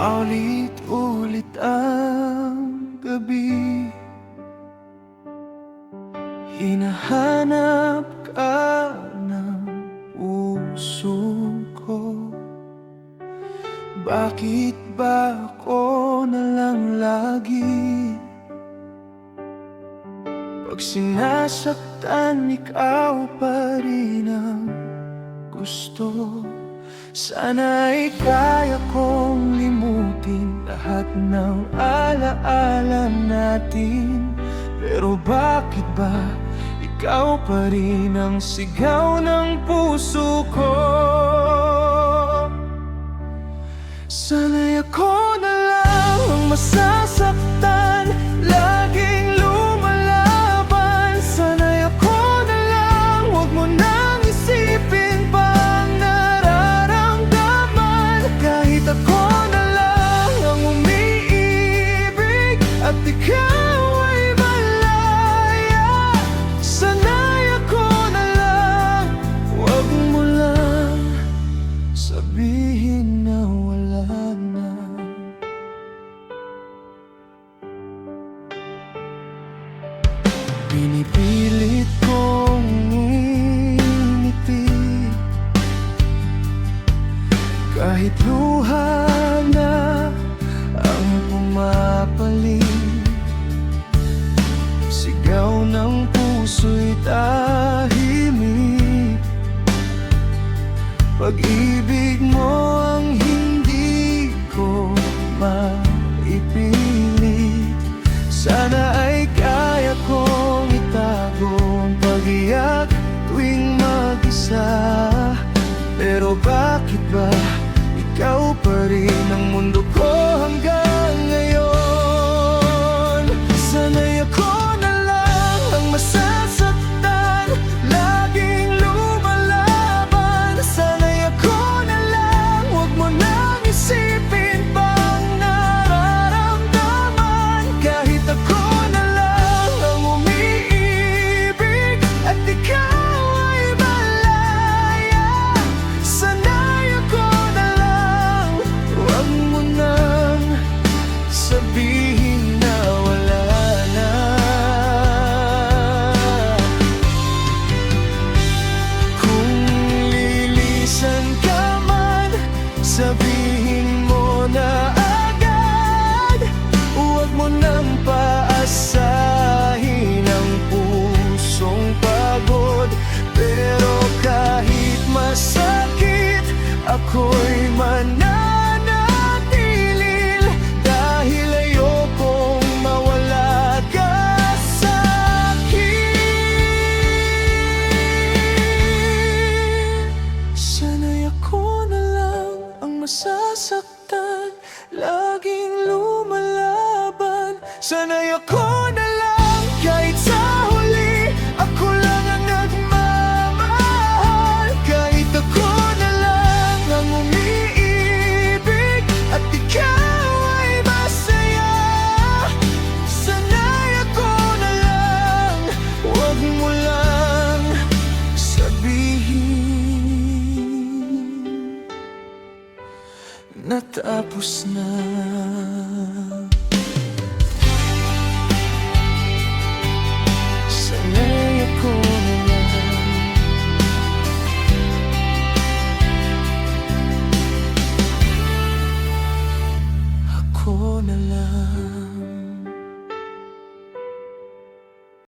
Paulit-ulit ang gabi, hinahanap ka ng puso ko. Bakit ba ako na lang lagi? Pag sinasaktan, ikaw pa rin ang gusto. Sana'y kaya kong limutin lahat ng alaala natin. Pero bakit ba ikaw pa rin ang sigaw ng puso ko? Sana'y ako na lang ang masasaktan, laging lumalaban. Sana'y ako na lang, huwag mo nang isipin pa ang nararamdaman. Kahit ako na lang ang umiibig at ikaw ay malaya. Sana'y ako na lang, huwag mo lang sabihin na wala na. Pinipilit kong ngumiti, kahit luha na ang pumapalit. Sigaw ng puso'y tahimik, pag-ibig mo ang hindi ko maipilit. Sana ay kaya kong itago ang pag-iyak tuwing mag-isa. Pero bakit ba ikaw pa rin ang mundo ko hanggang ngayon? Sana'y ako na lang ang masasaktan, laging lumalaban. Sana'y ako na lang, huwag mo nang isipin pang nararamdaman. Kahit ako na lang ang umiibig at ikaw ay malaya. Sana'y ako na lang, huwag mo nang sabihin na wala na. Kung lilisan ka man, sabihin mo na agad. Huwag mo nang paasahin ang pusong pagod. Pero kahit masakit, ako'y mananatili, dahil ayokong mawala ka sa'kin. Sana'y ako na lang ang masasaktan, laging lumalaban. Sana'y ako na lang, kahit sa huli ako lang ang nagmamahal. Kahit ako na lang ang umiibig at ikaw ay masaya. Sana'y ako na lang, huwag mo lang sabihin natapos na.